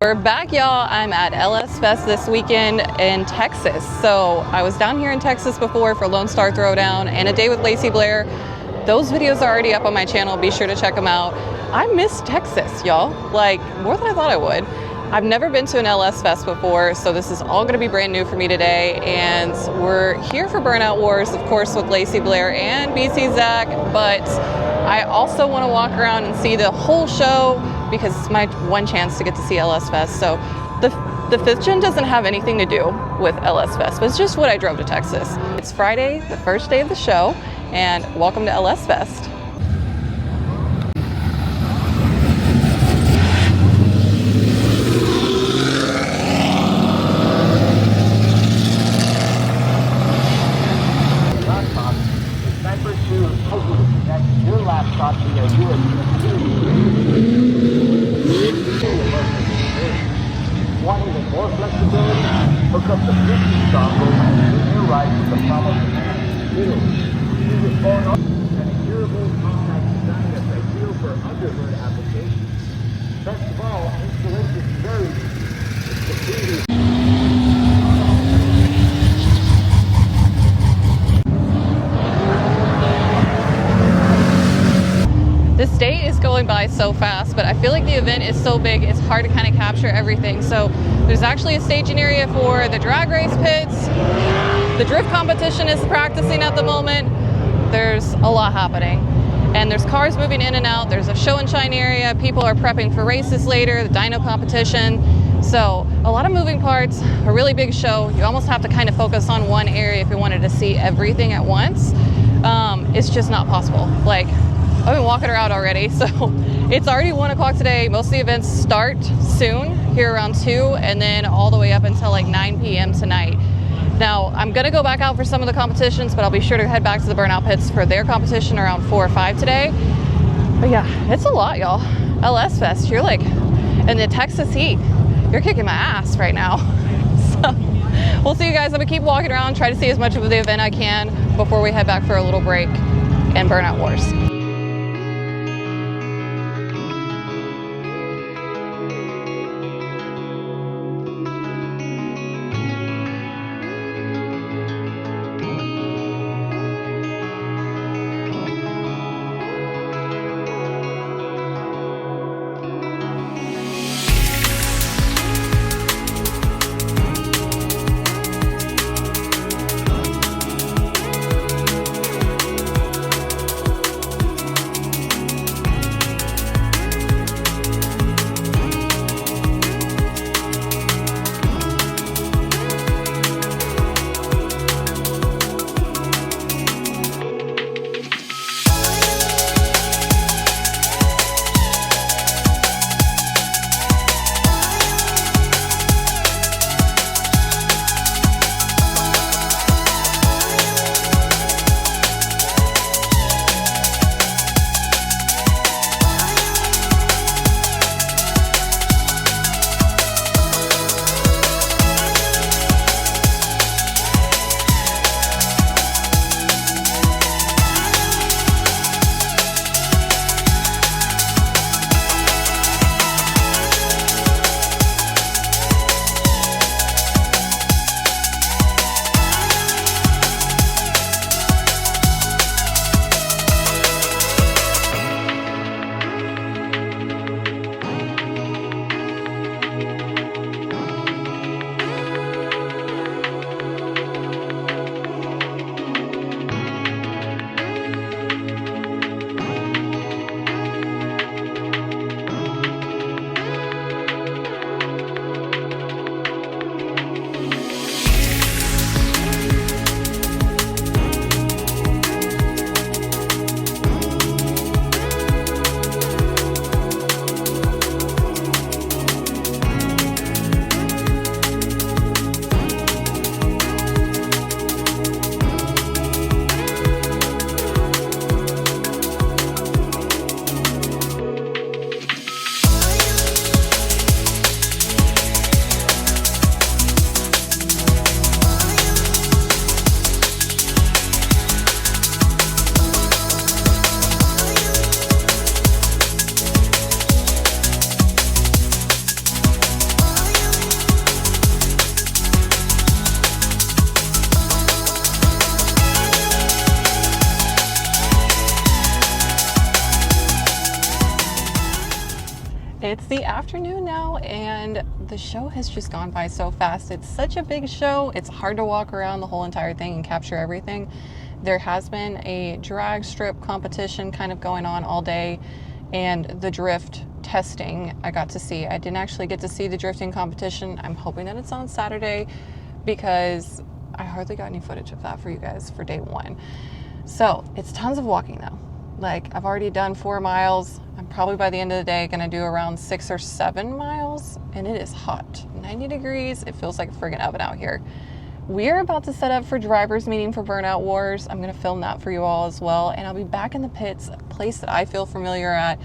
We're back, y'all. I'm at LS Fest this weekend in Texas. So I was down here in Texas before for Lone Star Throwdown and a day with Lacey Blair. Those videos are already up on my channel. Be sure to check them out. I miss Texas, y'all, like more than I thought I would. I've never been to an LS Fest before, so this is all gonna be brand new for me today. And we're here for Burnout Wars, of course, with Lacey Blair and BC Zach, but I also wanna walk around and see the whole show because it's my one chance to get to see LS Fest. So the 5th gen doesn't have anything to do with LS Fest, but it's just what I drove to Texas. It's Friday, the first day of the show, and welcome to LS Fest. Your laptop via Want even more flexibility? Hook up the Bluetooth dongle and your ride with the power of the Use your phone and a durable compact design that's ideal for underhood applications. Best of all, installation is very easy. This day is going by so fast, but I feel like the event is so big, it's hard to kind of capture everything. So there's actually a staging area for the drag race pits. The drift competition is practicing at the moment. There's a lot happening. And there's cars moving in and out. There's a show and shine area. People are prepping for races later, the dyno competition. So a lot of moving parts, a really big show. You almost have to kind of focus on one area if you wanted to see everything at once. It's just not possible. Like, I've been walking around already, so it's already 1 o'clock today. Most of the events start soon, here around 2, and then all the way up until like 9 p.m. tonight. Now, I'm gonna go back out for some of the competitions, but I'll be sure to head back to the Burnout pits for their competition around 4 or 5 today. But yeah, it's a lot, y'all. LS Fest, you're like, in the Texas heat, you're kicking my ass right now. So we'll see you guys. I'm gonna keep walking around, try to see as much of the event I can before we head back for a little break and Burnout Wars. It's the afternoon now, and the show has just gone by so fast. It's such a big show. It's hard to walk around the whole entire thing and capture everything. There has been a drag strip competition kind of going on all day, and the drift testing I got to see. I didn't actually get to see the drifting competition. I'm hoping that it's on Saturday because I hardly got any footage of that for you guys for day one. So it's tons of walking though. Like, I've already done 4 miles. I'm probably by the end of the day gonna do around 6 or 7 miles, and it is hot. 90 degrees. It feels like a friggin' oven out here. We're about to set up for driver's meeting for Burnout Wars. I'm gonna film that for you all as well, and I'll be back in the pits, a place that I feel familiar at.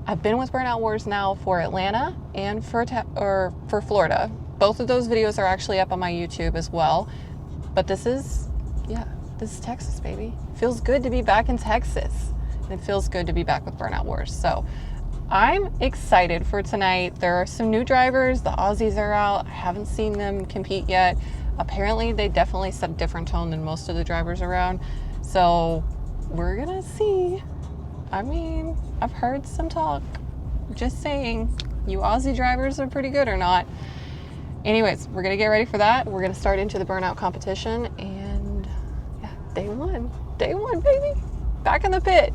I've been with Burnout Wars now for Atlanta and for Florida. Both of those videos are actually up on my YouTube as well. But this is Texas, baby. Feels good to be back in Texas. And it feels good to be back with Burnout Wars. So I'm excited for tonight. There are some new drivers. The Aussies are out. I haven't seen them compete yet. Apparently they definitely set a different tone than most of the drivers around. So we're gonna see. I mean, I've heard some talk. Just saying, you Aussie drivers are pretty good or not. Anyways, we're gonna get ready for that. We're gonna start into the burnout competition, and yeah, day one, baby. Back in the pit.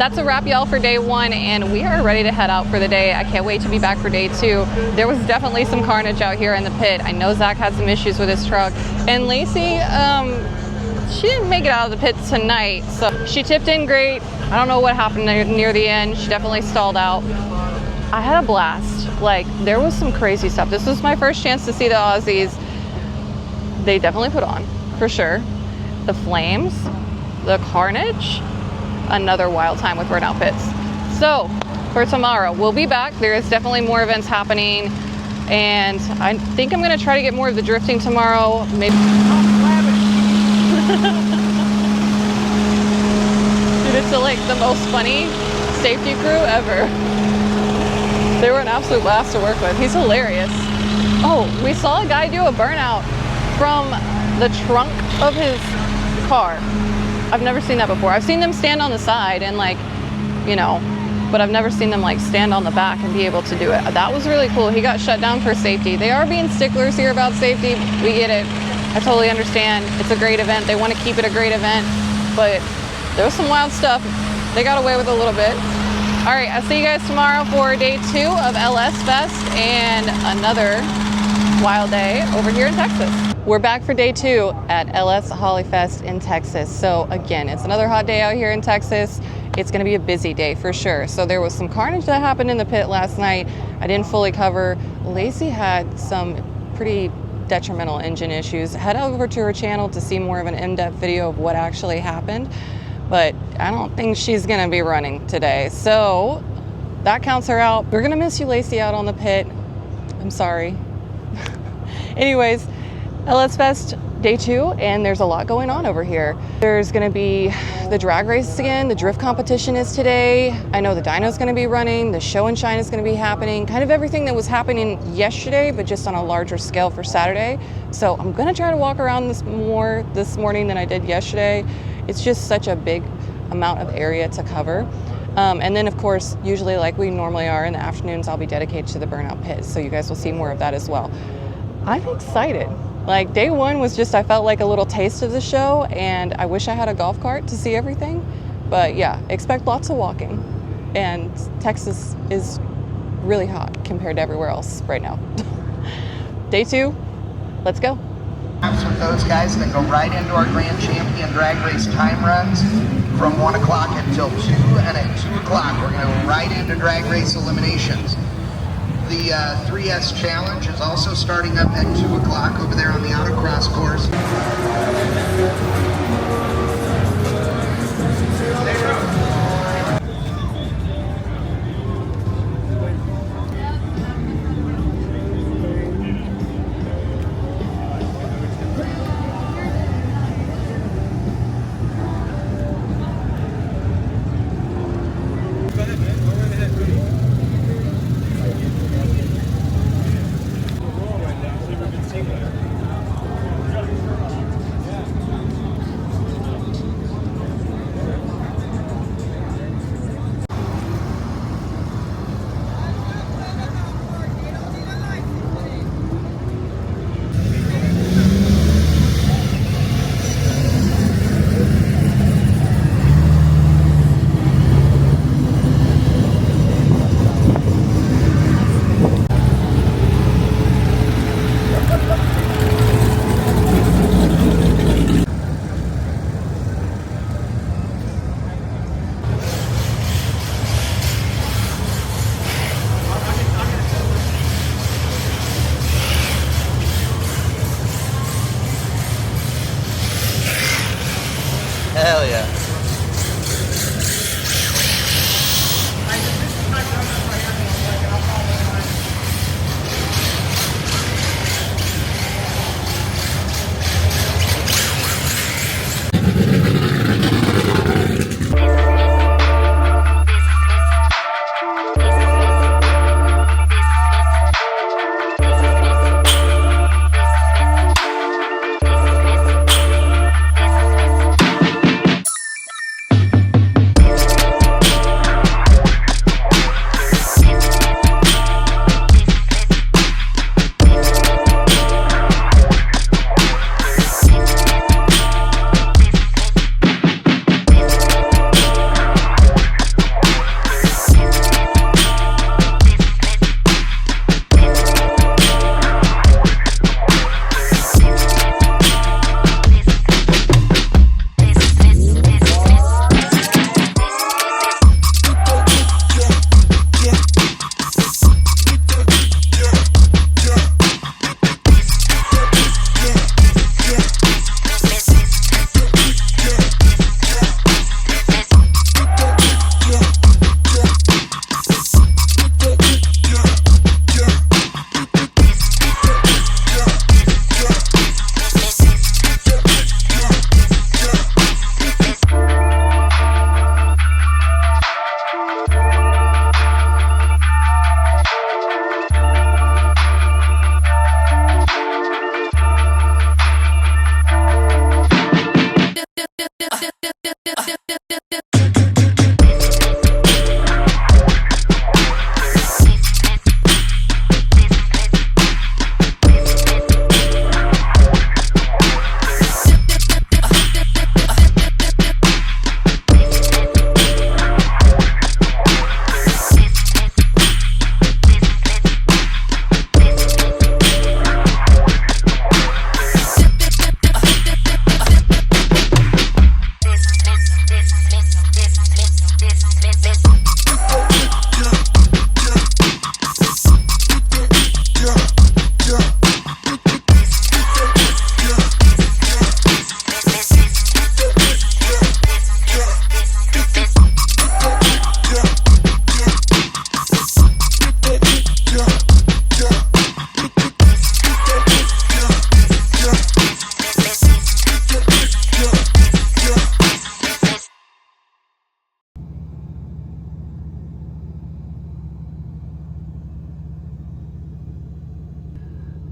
that's a wrap, y'all, for day 1, and we are ready to head out for the day. I can't wait to be back for day 2. There was definitely some carnage out here in the pit. I know Zach had some issues with his truck, and Lacey, she didn't make it out of the pit tonight, so she tipped in great. I don't know what happened near the end. She definitely stalled out. I had a blast. Like, there was some crazy stuff. This was my first chance to see the Aussies. They definitely put on, for sure. The flames, the carnage, another wild time with Burnout Pits. So, for tomorrow, we'll be back. There is definitely more events happening, and I think I'm gonna try to get more of the drifting tomorrow. Maybe. Dude, it's like the most funny safety crew ever. They were an absolute blast to work with. He's hilarious. Oh, we saw a guy do a burnout from the trunk of his car. I've never seen that before. I've seen them stand on the side and, like, you know, but I've never seen them like stand on the back and be able to do it. That was really cool. He got shut down for safety. They are being sticklers here about safety. We get it. I totally understand. It's a great event. They want to keep it a great event, but there was some wild stuff. They got away with a little bit. All right, I'll see you guys tomorrow for day 2 of LS Fest and another wild day over here in Texas. We're back for day 2 at LS Holley Fest in Texas. So again, it's another hot day out here in Texas. It's gonna be a busy day for sure. So there was some carnage that happened in the pit last night. I didn't fully cover. Lacey had some pretty detrimental engine issues. Head over to her channel to see more of an in-depth video of what actually happened. But I don't think she's gonna be running today. So that counts her out. We're gonna miss you, Lacey, out on the pit. I'm sorry. Anyways, LS Fest day 2, and there's a lot going on over here. There's gonna be the drag race again. The drift competition is today. I know the dyno's gonna be running. The show and shine is gonna be happening. Kind of everything that was happening yesterday, but just on a larger scale for Saturday. So I'm gonna try to walk around this more this morning than I did yesterday. It's just such a big amount of area to cover. And then, of course, usually like we normally are in the afternoons, I'll be dedicated to the Burnout Pit. So you guys will see more of that as well. I'm excited. Like, day 1 was just, I felt like a little taste of the show, and I wish I had a golf cart to see everything. But yeah, expect lots of walking. And Texas is really hot compared to everywhere else right now. Day 2, let's go. With those guys that go right into our Grand Champion drag race time runs from 1 o'clock until 2, and at 2 o'clock we're going to go right into drag race eliminations. The 3S Challenge is also starting up at 2 o'clock over there on the autocross course.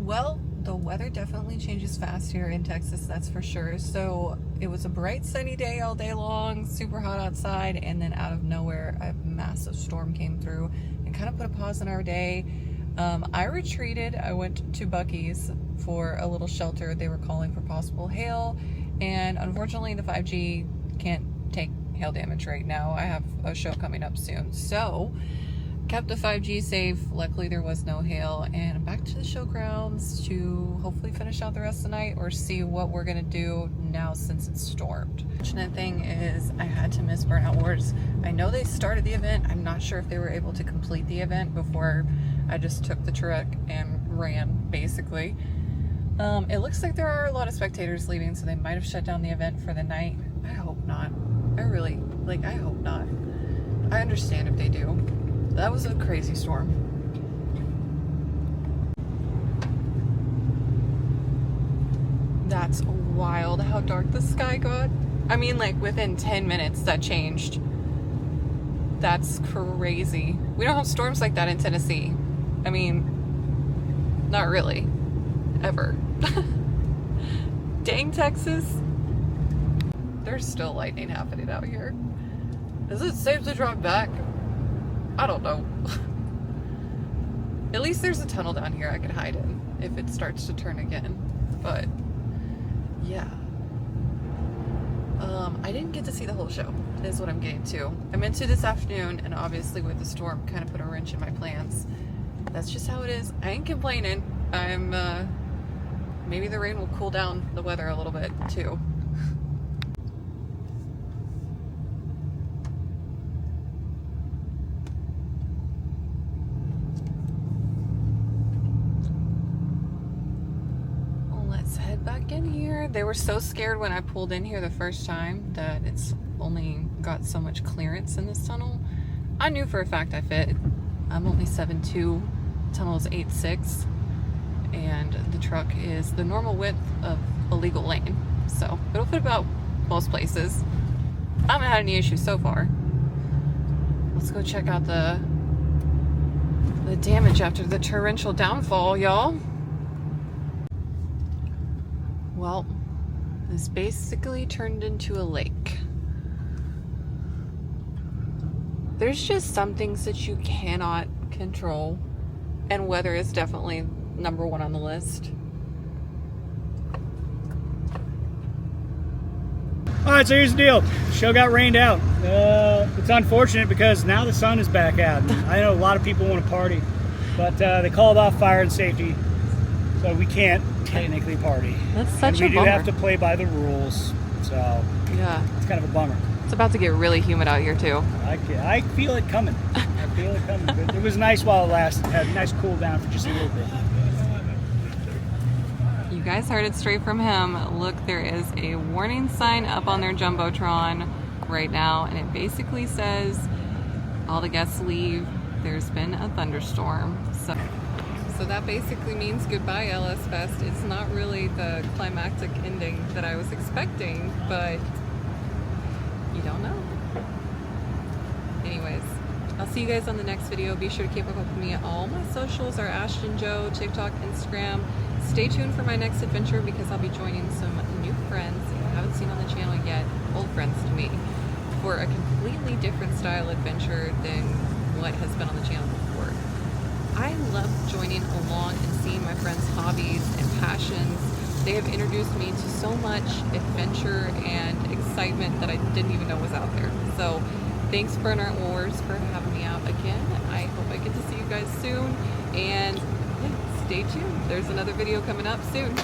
Well, the weather definitely changes fast here in Texas, that's for sure. So it was a bright sunny day all day long, super hot outside, and then out of nowhere a massive storm came through and kind of put a pause in our day. I retreated. I went to Buc-ee's for a little shelter. They were calling for possible hail, and unfortunately the 5G can't take hail damage right now. I have a show coming up soon, so kept the 5G safe. Luckily there was no hail, and I'm back to the showgrounds to hopefully finish out the rest of the night or see what we're gonna do now since it's stormed. The fortunate thing is I had to miss Burnout Wars. I know they started the event. I'm not sure if they were able to complete the event before I just took the truck and ran, basically. It looks like there are a lot of spectators leaving, so they might have shut down the event for the night. I hope not. I really, I hope not. I understand if they do. That was a crazy storm. That's wild how dark the sky got. I mean, like within 10 minutes that changed. That's crazy. We don't have storms like that in Tennessee. I mean, not really. Ever. Dang, Texas. There's still lightning happening out here. Is it safe to drive back? I don't know. At least there's a tunnel down here I could hide in if it starts to turn again. But yeah. I didn't get to see the whole show, is what I'm getting to. I meant to this afternoon, and obviously with the storm kind of put a wrench in my plans. That's just how it is. I ain't complaining. Maybe the rain will cool down the weather a little bit too. Let's head back in here. They were so scared when I pulled in here the first time that it's only got so much clearance in this tunnel. I knew for a fact I fit. I'm only 7'2", tunnel is 8'6", and the truck is the normal width of a legal lane, so it'll fit about most places. I haven't had any issues so far. Let's go check out the damage after the torrential downfall, y'all. Well, this basically turned into a lake. There's just some things that you cannot control, and weather is definitely number one on the list. All right, so here's the deal. The show got rained out. It's unfortunate because now the sun is back out. I know a lot of people want to party, but they called off fire and safety, so we can't technically party. That's such a bummer. We do bummer. have to play by the rules, so Yeah. it's kind of a bummer. It's about to get really humid out here too. I feel it coming. I feel it coming. But it was nice while it lasted. Had a nice cool down for just a little bit. You guys heard it straight from him. Look, there is a warning sign up on their Jumbotron right now, and it basically says all the guests leave. There's been a thunderstorm. So that basically means goodbye, LS Fest. It's not really the climactic ending that I was expecting, but you don't know. Anyways, I'll see you guys on the next video. Be sure to keep up with me. All my socials are Ashton Joe, TikTok, Instagram. Stay tuned for my next adventure because I'll be joining some new friends that you haven't seen on the channel yet, old friends to me, for a completely different style adventure than what has been on the channel before. I love joining along and seeing my friends' hobbies and passions. They have introduced me to so much adventure and excitement that I didn't even know was out there. So thanks Burnout Wars for having me out again. I hope I get to see you guys soon, and yeah, stay tuned. There's another video coming up soon.